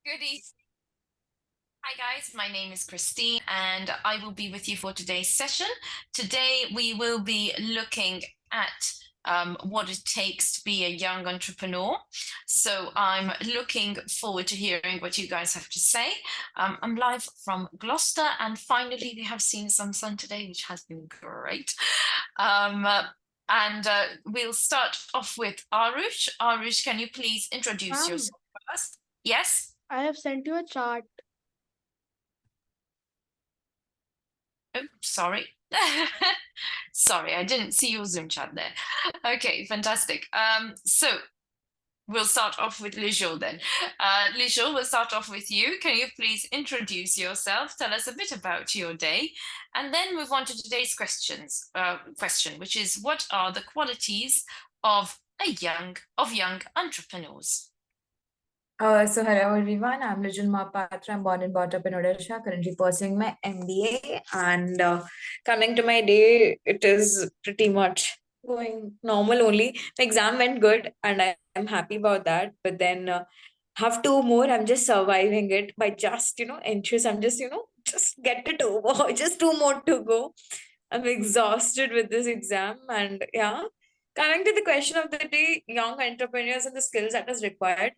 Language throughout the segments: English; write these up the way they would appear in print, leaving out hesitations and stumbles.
Good evening. Hi, guys. My name is Christine, and I will be with you for today's session. Today, we will be looking at what it takes to be a young entrepreneur. So, I'm looking forward to hearing what you guys have to say. I'm live from Gloucester, and finally, we have seen some sun today, which has been great. And we'll start off with Arush. Arush, can you please introduce Ma'am, yourself first? Yes? I have sent you a chart. Oh, sorry. Sorry, I didn't see your Zoom chat there. Okay, fantastic. So we'll start off with Lijol then. Lijol, we'll start off with you. Can you please introduce yourself? Tell us a bit about your day, and then move on to today's question, which is what are the qualities of young entrepreneurs? So hello everyone, I'm Lijal Mahapatra. I'm born and brought up in Odisha, currently pursuing my MBA. And coming to my day, it is pretty much going normal only. The exam went good and I'm happy about that. But then have two more. I'm just surviving it by just, inches. I'm just, just get it over. Just two more to go. I'm exhausted with this exam. And yeah, coming to the question of the day, young entrepreneurs and the skills that is required.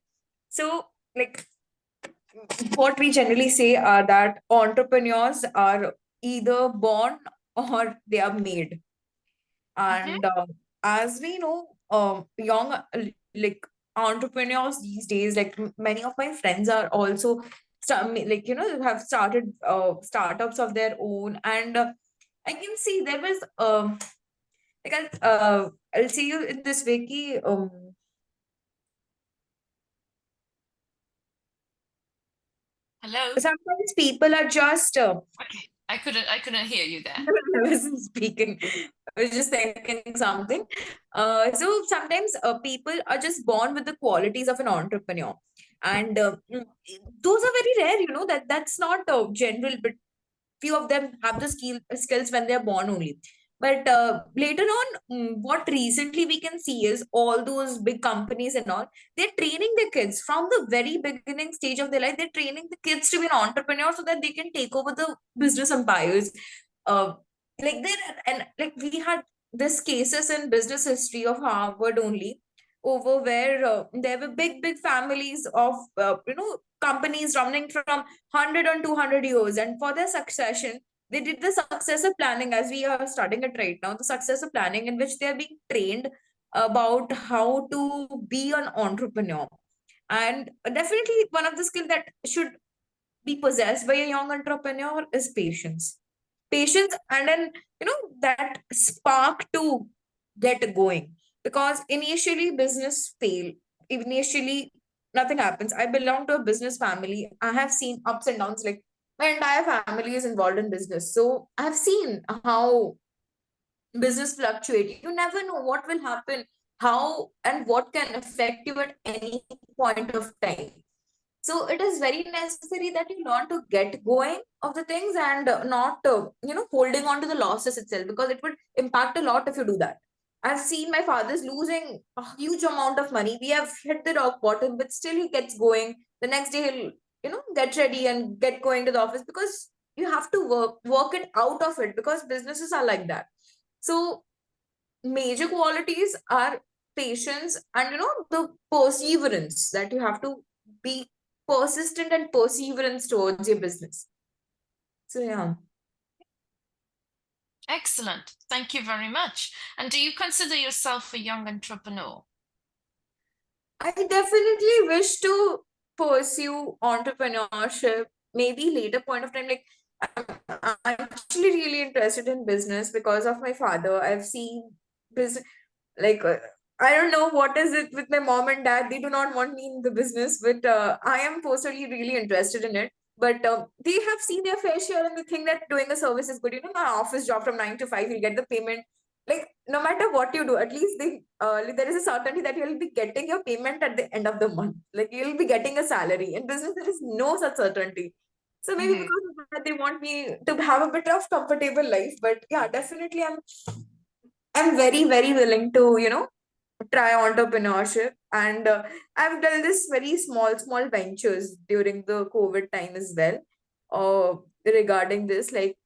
So, like, what we generally say are that entrepreneurs are either born or they are made. Mhm. And as we know, young like entrepreneurs these days, like many of my friends are also have started startups of their own, and I can see there was I'll see you in this way ki, Hello. sometimes people are just Okay, I couldn't hear you there. I wasn't speaking. I was just thinking something. So sometimes people are just born with the qualities of an entrepreneur, and those are very rare. That's not general, but few of them have the skills when they're born only. But later on, what recently we can see is all those big companies and all, they're training their kids from the very beginning stage of their life. They're training the kids to be an entrepreneur so that they can take over the business empires. Uh, like there and like we had this cases in business history of Harvard only, over where there were big families of companies running from 100 and 200 years, and for their succession they did the successor planning, as we are studying it right now, the successor planning in which they are being trained about how to be an entrepreneur. And definitely one of the skill that should be possessed by a young entrepreneur is patience, and then that spark to get going, because initially business fail, initially nothing happens. I belong to a business family. I have seen ups and downs. Like, my entire family is involved in business, so I have seen how business fluctuate. You never know what will happen, how and what can affect you at any point of time. So it is very necessary that you learn to get going of the things, and not holding on to the losses itself, because it would impact a lot if you do that. I've seen my father's losing a huge amount of money. We have hit the rock bottom, but still he gets going. The next day he'll get ready and get going to the office, because you have to work it out of it, because businesses are like that. So major qualities are patience and the perseverance, that you have to be persistent and perseverance towards your business. So yeah, Excellent. Thank you very much. And do you consider yourself a young entrepreneur? I definitely wish to pursue entrepreneurship, maybe later point of time. Like, I'm actually really interested in business because of my father. I've seen business, like I don't know what is it with my mom and dad. They do not want me in the business, but I am personally really interested in it. But they have seen their fair share, and they think that doing a service is good. My office job from 9 to 5, you'll get the payment. Like, no matter what you do, at least there is a certainty that you'll be getting your payment at the end of the month. Like, you'll be getting a salary. In business, there is no such certainty. So maybe Mhm. because of that, they want me to have a bit of comfortable life. But yeah, definitely, I'm very, very willing to, try entrepreneurship. And I've done this very small ventures during the COVID time as well. Regarding this, like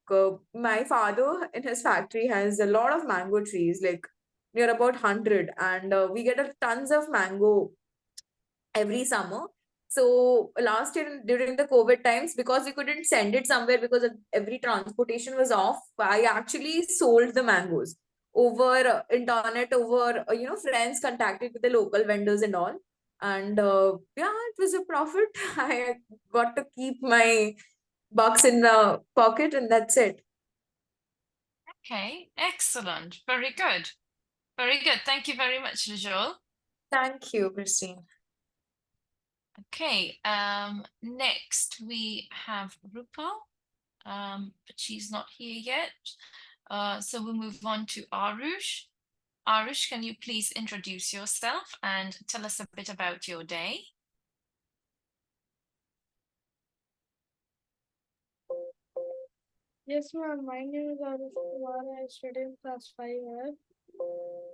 my father in his factory has a lot of mango trees, like near about 100, and we get tons of mango every summer. So last year during the COVID times, because we couldn't send it somewhere because every transportation was off, I actually sold the mangoes over internet, over friends contacted with the local vendors and all. And yeah, it was a profit. I got to keep my bucks in the pocket, and that's it. Okay, excellent. Very good. Very good. Thank you very much, Lejol. Thank you, Christine. Okay, next we have Rupal, but she's not here yet. So we'll move on to Arush. Arush, can you please introduce yourself and tell us a bit about your day? Yes, ma'am. My name is Arush Kumar. I study in class 5 here.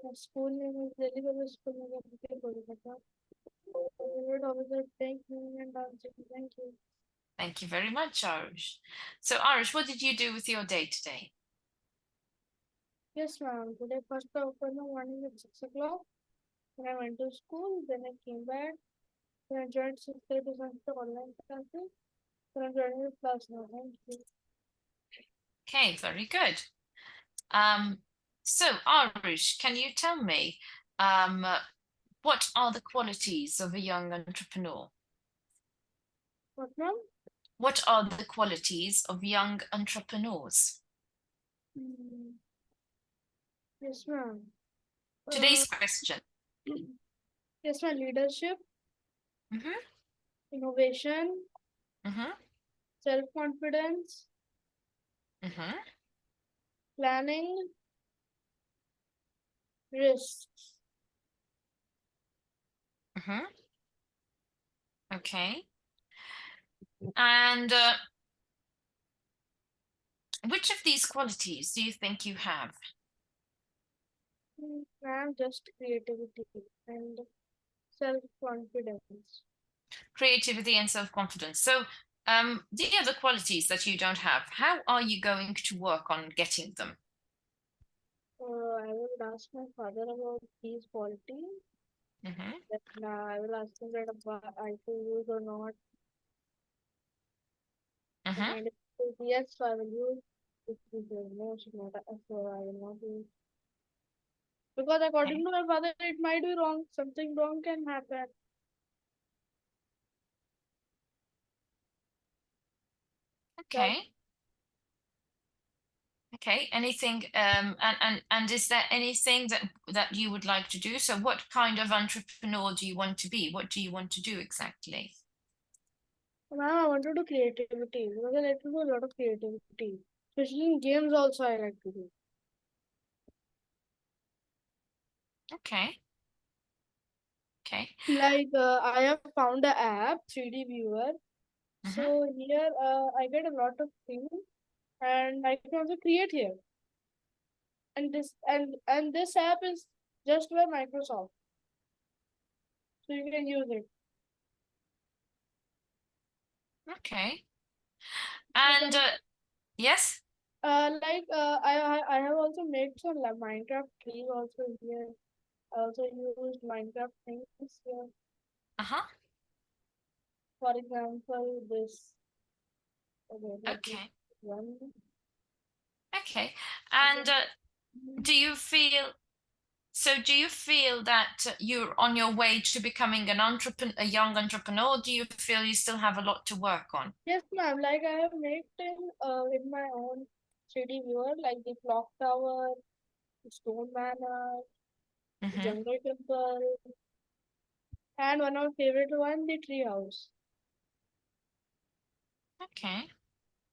My school name is Delhi Public School, Nagar, Kolkata. My favorite hobbies are playing, singing, and dancing. Thank you. Thank you very much, Arush. So, Arush, what did you do with your day today? Yes, ma'am. Today, first I opened the morning at 6 o'clock. Then I went to school. Then I came back. Then I joined 6:30 online classes. Then I'm joining the class now. Thank you. Okay, very good. So, Arush, can you tell me what are the qualities of a young entrepreneur? What, ma'am? What are the qualities of young entrepreneurs? Hmm. Yes, ma'am. Today's question. Yes, ma'am. Leadership, Mm-hmm, innovation, mm-hmm, self-confidence, mm-hmm, planning, risks. mm-hmm. Okay. And which of these qualities do you think you have? Ma'am, just creativity and self-confidence. Creativity and self-confidence. So, the other qualities that you don't have, how are you going to work on getting them? I will ask my father about these qualities. Mm-hmm, Then I will ask him that if I can use or not. mm-hmm. And if he says yes, so I will use. If he says no, so I will not use. Because Okay. according to my father, it might be wrong. Something wrong can happen. That Okay. Okay. Anything and is there anything that you would like to do? So what kind of entrepreneur do you want to be? What do you want to do exactly? Ma'am, I want to do creativity because I like to do a lot of creativity, especially in games. Also, I like to do. Okay. Okay. Like I have found a app 3D viewer. Mm-hmm. So here I get a lot of things and I can also create here. And this app is just by Microsoft. So you can use it. Okay. So And yes. I have also made some Minecraft trees also here. I also used Minecraft things here. Uh-huh. For example, this. Okay, let me Okay. one. Okay. Okay. And do you feel do you feel that you're on your way to becoming a young entrepreneur? Or do you feel you still have a lot to work on? Yes, ma'am. Like I have made in my own 3D viewer, like the clock tower, the stone manor, the Mm-hmm. jungle temple, and one of my favorite one, the tree house. Okay.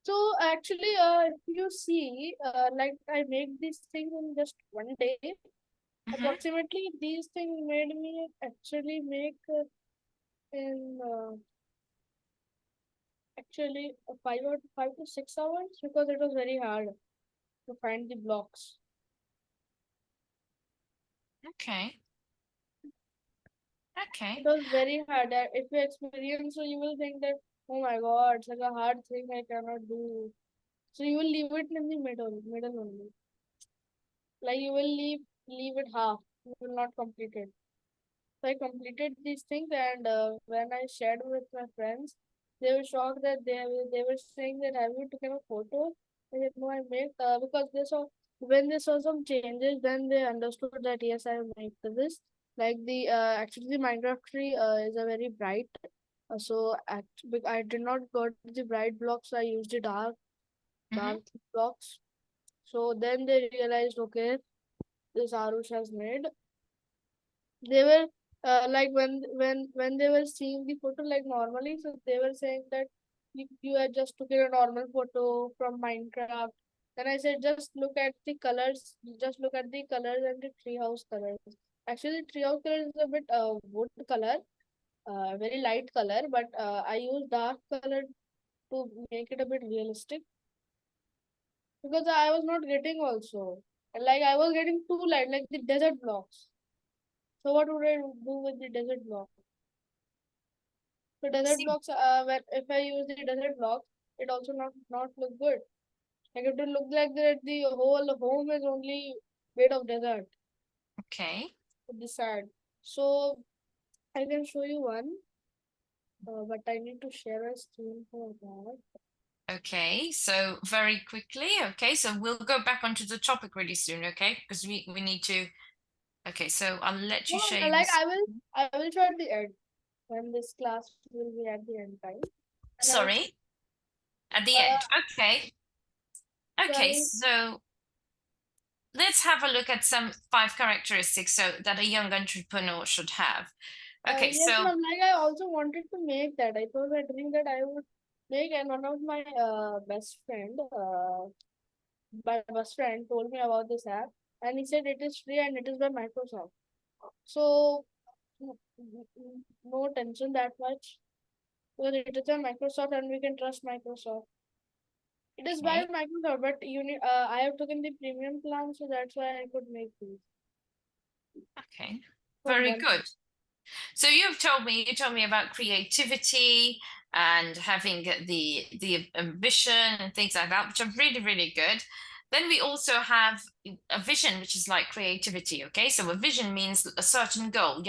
So actually, if you see, like I make these things in just one day. Mm-hmm. Approximately, these things made me actually make in actually 5 to 6 hours because it was very hard to find the blocks. Okay. Okay. It was very hard. If you experience, so you will think that, oh my God, such a hard thing I cannot do. So you will leave it in the middle only. Like you will leave it half. You will not complete it. So I completed these things, and when I shared with my friends, they were shocked that they were saying that have you taken a photo? I said no, I made because they saw when they saw some changes, then they understood that yes, I made this. Like the actually the Minecraft tree is a very bright, I did not got the bright blocks. I used the Mm-hmm. dark blocks. So then they realized, okay, this Arush has made. They were like when they were seeing the photo like normally, so they were saying that you had just took a normal photo from Minecraft. Then I said just look at the colors, just look at the colors and the treehouse colors. Actually, the treehouse color is a bit wood color, very light color, but I use dark color to make it a bit realistic because I was not getting also. Like I was getting too light, like the desert blocks. So what would I do with the desert block? So desert See. blocks, where if I use the desert blocks, it also not look good. Like it will look like that the whole home is only made of desert Okay. with the sand. So I can show you one, but I need to share a screen for that. Okay, so very quickly, okay, so we'll go back onto the topic really soon, okay? Because we need to. Okay, so I'll let No, you share your like I will show at the end when this class will be at the end time, and I will show. Sorry, at the end. Uh, Okay. so I Okay, will. so let's have a look at some 5 characteristics so that a young entrepreneur should have. Okay, Yes, so ma'am. Like I also wanted to make that. I was a dream that I would make, and one of my best friend told me about this app, and he said it is free and it is by Microsoft. So no tension that much because it is by Microsoft and we can trust Microsoft. It is by okay, Microsoft, but you need. I have taken the premium plan, so that's why I could make these okay, from very one. good. So you told me about creativity and having the ambition and things like that, which are really, really good. Then we also have a vision, which is like creativity. Okay, so a vision means a certain goal.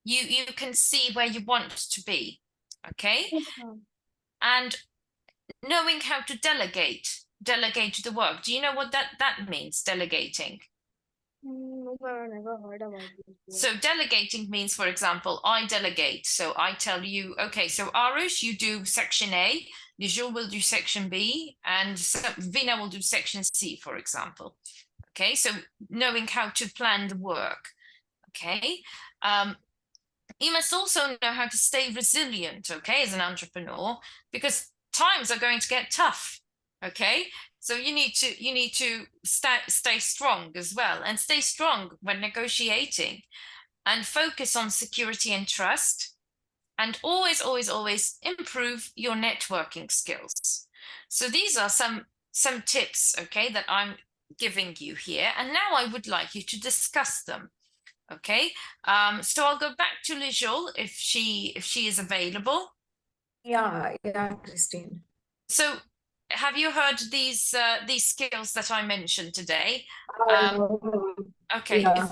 You can see where you want to be. Okay, and knowing how to delegate the work. Do you know what that means? Delegating. No, I never heard about this before. So delegating means, for example, I delegate. So I tell you, okay, so Arush, you do section A, Nijul will do section B, and Vina will do section C, for example. Okay, so knowing how to plan the work. Okay. You must also know how to stay resilient, okay, as an entrepreneur, because times are going to get tough. Okay. So you need to stay strong as well and stay strong when negotiating and focus on security and trust and always improve your networking skills. So these are some tips, okay, that I'm giving you here, and now I would like you to discuss them. Okay, so I'll go back to Lijol if she is available. Yeah, Christine. So have you heard these skills that I mentioned today? Uh, Okay, yeah,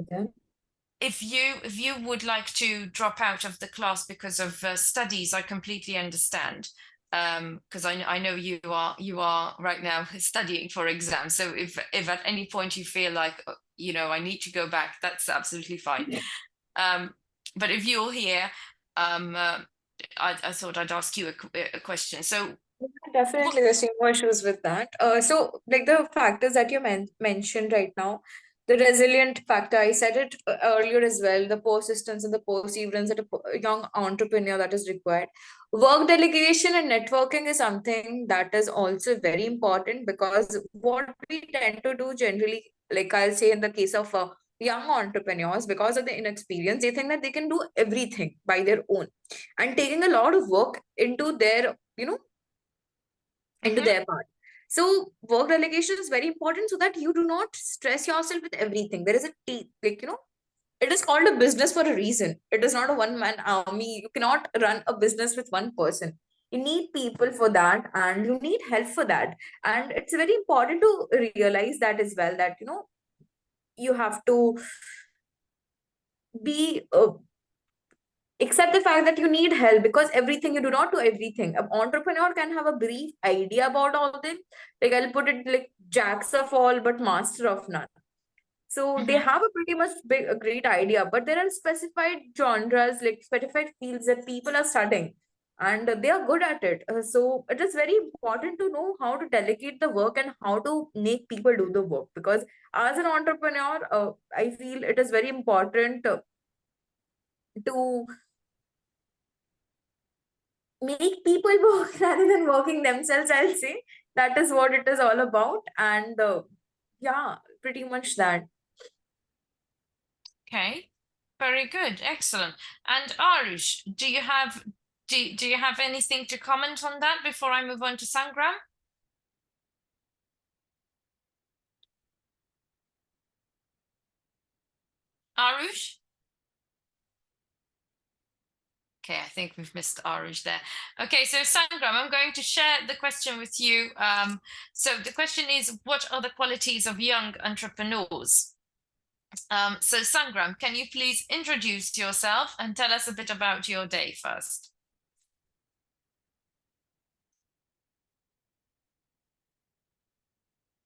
then. if you would like to drop out of the class because of studies, I completely understand. Because I know you are right now studying for exams. So if at any point you feel like I need to go back, that's absolutely fine. Um, but if you're here, um, I thought I'd ask you a question. So Definitely, there's no issues with that. So like the factors that you mentioned right now, the resilient factor, I said it earlier as well, the persistence and the perseverance that a young entrepreneur that is required. Work delegation and networking is something that is also very important because what we tend to do generally, like I'll say in the case of young entrepreneurs, because of the inexperience, they think that they can do everything by their own and taking a lot of work into their, into mhm, their part. So work delegation is very important so that you do not stress yourself with everything. There is a like it is called a business for a reason. It is not a one-man army. You cannot run a business with one person. You need people for that, and you need help for that. And it's very important to realize that as well, that you have to be accept the fact that you need help, because everything, you do not do everything. An entrepreneur can have a brief idea about all things. Like, I'll put it like jacks of all but master of none. So they Mhm. have a pretty much a great idea, but there are specified genres, like specified fields that people are studying, and they are good at it. So it is very important to know how to delegate the work and how to make people do the work. Because as an entrepreneur, I feel it is very important to make people work rather than working themselves, I'll say. That is what it is all about. And yeah, pretty much that. Okay, very good, excellent. And Arush, do you have anything to comment on that before I move on to Sangram? Arush? Okay, I think we've missed Arush there. Okay, so Sangram, I'm going to share the question with you. So the question is, what are the qualities of young entrepreneurs? So Sangram, can you please introduce yourself and tell us a bit about your day first?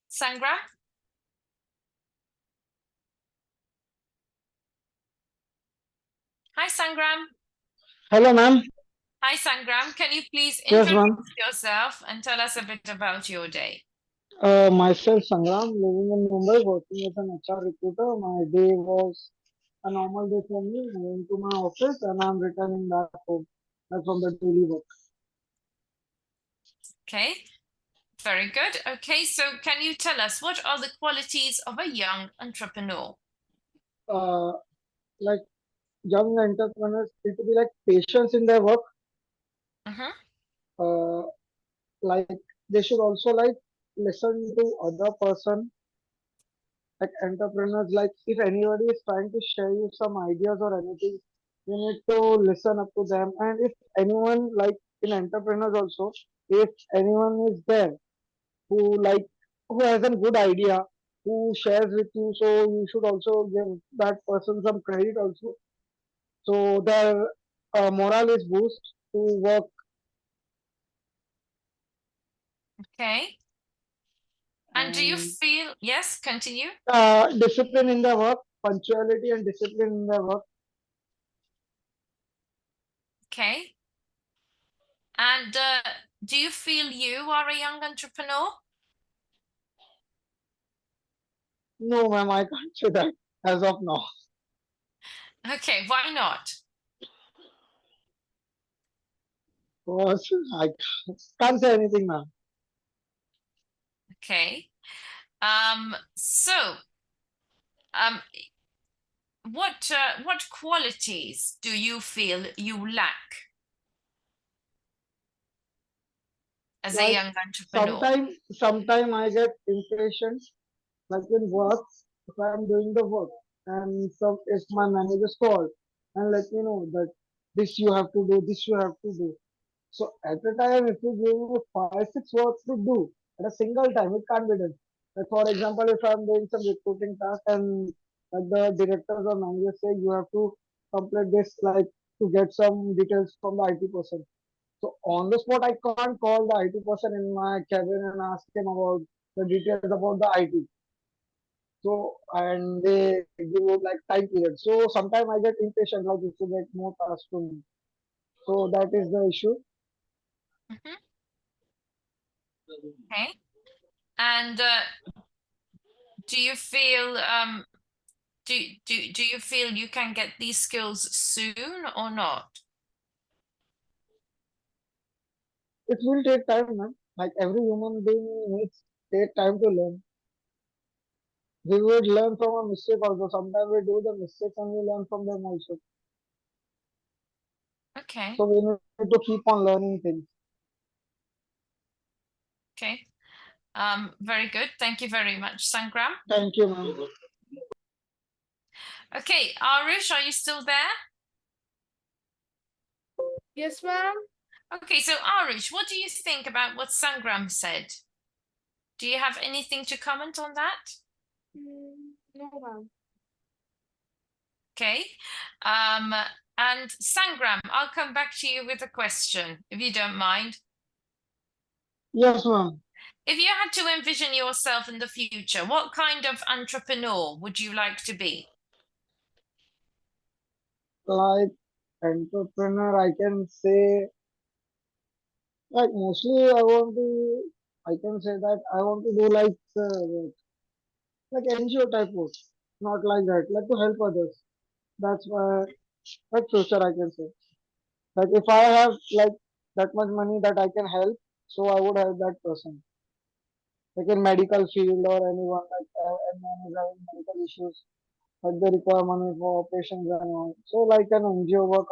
Sangram? Hi, Sangram. Hello, ma'am. Hi, Sangram. Can you please Yes, ma'am. introduce yourself and tell us a bit about your day? Myself, Sangram, living in Mumbai, working as an HR recruiter. My day was a normal day for me. Going to my office and I'm returning back home. That's from the daily work. Okay, very good. Okay, so can you tell us what are the qualities of a young entrepreneur? Uh, like young entrepreneurs need to be like patience in their work. Mm-hmm. Uh, like they should also like listen to other person. Like entrepreneurs, like if anybody is trying to share you some ideas or anything, you need to listen up to them. And if anyone like in entrepreneurs also, if anyone is there who like who has a good idea, who shares with you, so you should also give that person some credit also. So their morale is boost to work. Okay. And do you And feel, yes, continue. discipline in their work, punctuality and discipline in their work. Okay. And do you feel you are a young entrepreneur? No, ma'am, I can't say that as of now. Okay, why not? Because I can't say anything, ma'am. Okay. So, um, what qualities do you feel you lack as a Like young entrepreneur? sometime I get impatient, like in work, if I'm doing the work, and some if my manager's call and let me know that this you have to do, this you have to do. So at a time, if you give me five, six works to do at a single time, it can't be done. Like for example, if I'm doing some recruiting task and like the directors or managers say you have to complete this, like to get some details from the IT person. So on the spot, I can't call the IT person in my cabin and ask him about the details about the IT. So and they give you like time period. So sometimes I get impatient, like if you get more tasks to me. So that is the issue. Mhm. Okay. And do you feel do you feel you can get these skills soon or not? It will take time, man. Like every human being needs take time to learn. We would learn from a mistake also. Sometimes we do the mistakes and we learn from them also. Okay. So we need to keep on learning things. Okay. Very good. Thank you very much, Sangram. Thank you, ma'am. Okay, Arush, are you still there? Yes, ma'am. Okay, so Arush, what do you think about what Sangram said? Do you have anything to comment on that? No, ma'am. Okay. And Sangram, I'll come back to you with a question, if you don't mind. Yes, ma'am. If you had to envision yourself in the future, what kind of entrepreneur would you like to be? Like entrepreneur, I can say, like mostly I can say that I want to do like NGO type work, not like that, like to help others. That's why, like future, I can say. Like if I have like that much money that I can help, so I would help that person. Like in medical field or anyone like anyone is having medical issues, like they require money for operations and all. So like an NGO work,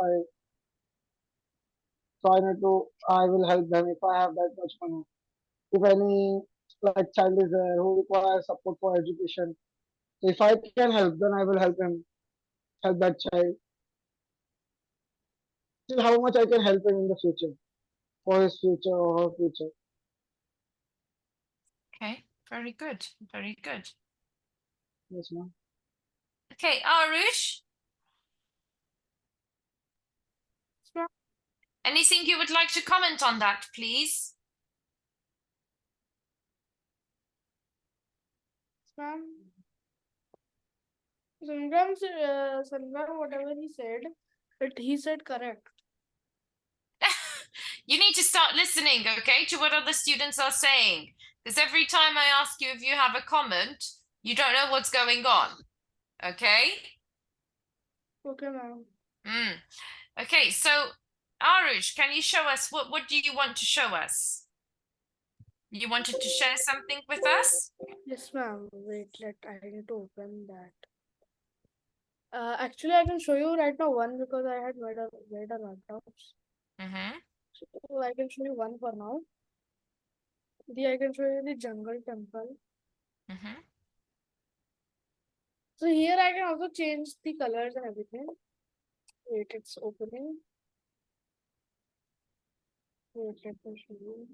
I will help them if I have that much money. If any like child is there who requires support for education, so if I can help, then I will help him, help that child. See how much I can help him in the future, for his future or her future. Okay, very good, very good. Yes, ma'am. Okay, Arush, Yes, ma'am. anything you would like to comment on that, please? Yes, ma'am. Sangram, whatever he said correct. You need to start listening, okay, to what other students are saying. Because every time I ask you if you have a comment, you don't know what's going on. Okay? Okay, ma'am. Mm. Okay, so Arush, can you show us what do you want to show us? You wanted to share something with us? Yes, ma'am. Wait, I need to open that. Actually, I can show you right now one because I had made a laptops. Mm-hmm. So I can show you one for now. I can show you the jungle temple. Mm-hmm. So here I can also change the colors and everything. Wait, it's opening. Wait, let me show you.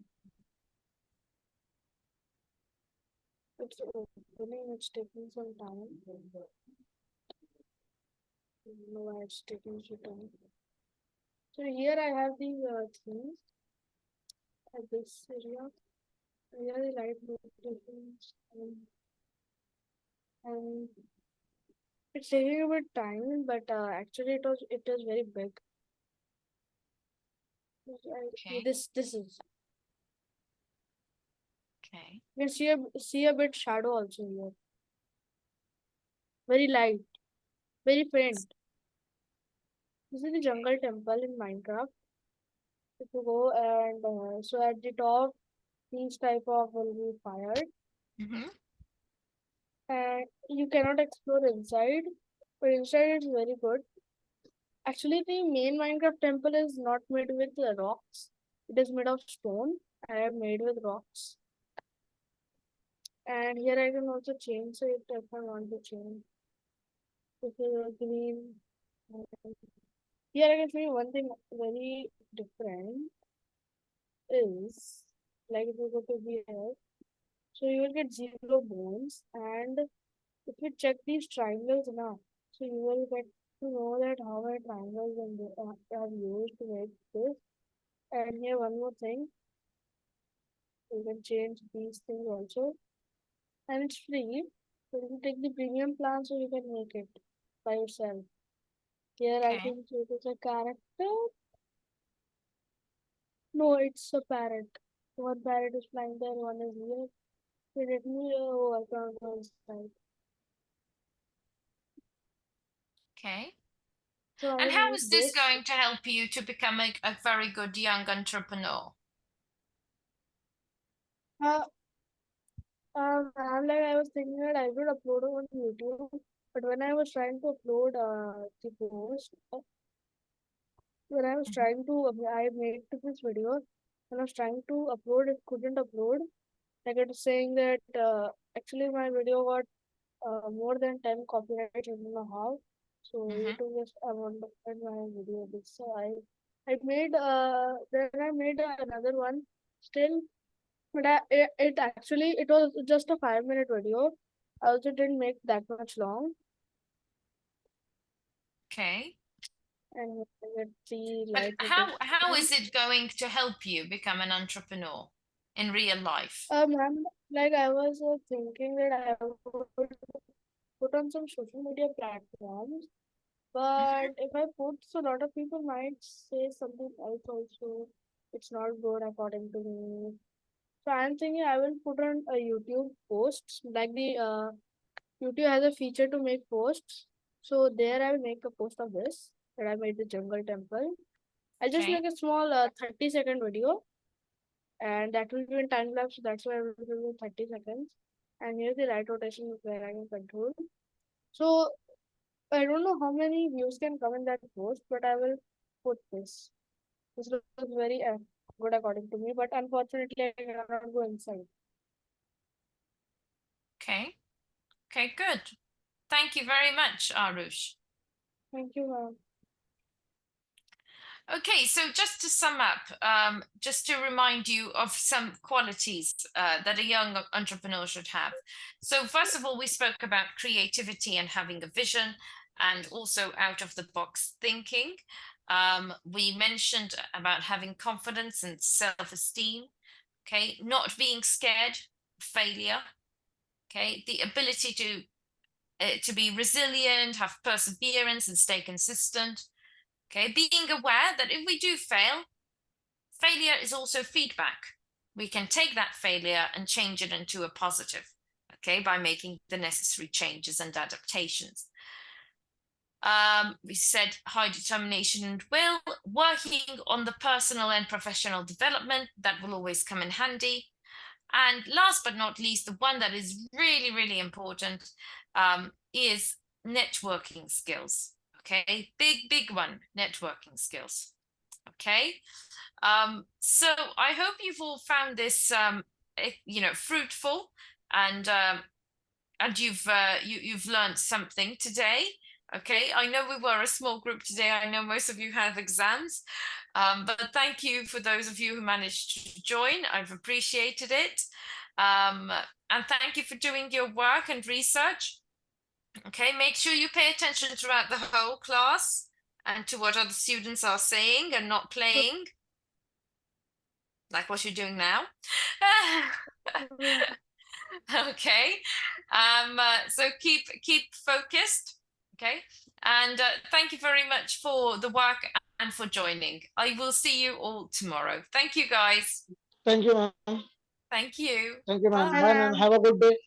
It's opening, it's taking some time. No, why it's taking some time. So here I have the things at this area. Here the light notifications and it's taking a bit time, but actually it was very big. Okay. This is Okay. you can see a bit shadow also here. Very light, very faint. This is the jungle temple in Minecraft. If you go and so at the top, these type of will be fired, Mm-hmm. and you cannot explore inside, but inside it's very good. Actually, the main Minecraft temple is not made with rocks. It is made of stone. I have made with rocks. And here I can also change it if I want to change. This is green. Here I can show you one thing very different is like if you go to here, so you will get 0 bones, and if you check these triangles now, so you will get to know that how many triangles and are used to make this. And here one more thing, you can change these things also, and it's free. So if you take the premium plan, so you can make it by yourself. Here I Okay. think it is a character. No, it's a parrot. One parrot is flying there, one is here. Let me work on one side. Okay. So I And will how use is this this. going to help you to become a very good young entrepreneur? Uh, I'm like I was thinking that I would upload on YouTube, but when I was trying to upload the post, when I was Mhm. trying to, I made this video. When I was trying to upload, it couldn't upload. Like it was saying that actually my video got more than 10 copyrights. I don't know how. So Mm-hmm. YouTube just abandoned my video. So I made then I made another one still, but it actually it was just a 5-minute video. I also didn't make that much long, Okay. and get the But light how rotation. is it going to help you become an entrepreneur in real life? Ma'am, like I was thinking that I would put on some social media platforms, Mm-hmm. but if I put, so a lot of people might say something else also. It's not good according to me. So I'm thinking I will put on a YouTube posts, like the YouTube has a feature to make posts. So there I will make a post of this that I made the jungle temple. I just Okay. make a small 30-second video, and that will be in time lapse. So that's why I will do 30 seconds. And here's the right rotation where I can control. So I don't know how many views can come in that post, but I will put this. This looks very good according to me, but unfortunately I cannot go inside. Okay. Okay, good. Thank you very much, Arush. Thank you, ma'am. Okay, so just to sum up, just to remind you of some qualities that a young entrepreneur should have. So first of all, we spoke about creativity and having a vision and also out of the box thinking. We mentioned about having confidence and self-esteem, okay, not being scared of failure, okay, the ability to be resilient, have perseverance and stay consistent. Okay, being aware that if we do fail, failure is also feedback. We can take that failure and change it into a positive, okay, by making the necessary changes and adaptations. We said high determination and will, working on the personal and professional development, that will always come in handy. And last but not least, the one that is really, really important is networking skills. Okay, big one, networking skills. Okay, so I hope you've all found this, fruitful, and you've learned something today. Okay, I know we were a small group today. I know most of you have exams, but thank you for those of you who managed to join. I've appreciated it. And thank you for doing your work and research. Okay, make sure you pay attention throughout the whole class and to what other students are saying and not playing, like what you're doing now. Okay, so keep focused. Okay, and thank you very much for the work and for joining. I will see you all tomorrow. Thank you, guys. Thank you, ma'am. Thank you. Thank you, ma'am. Bye, Bye, Bye. ma'am. ma'am. Have a good day.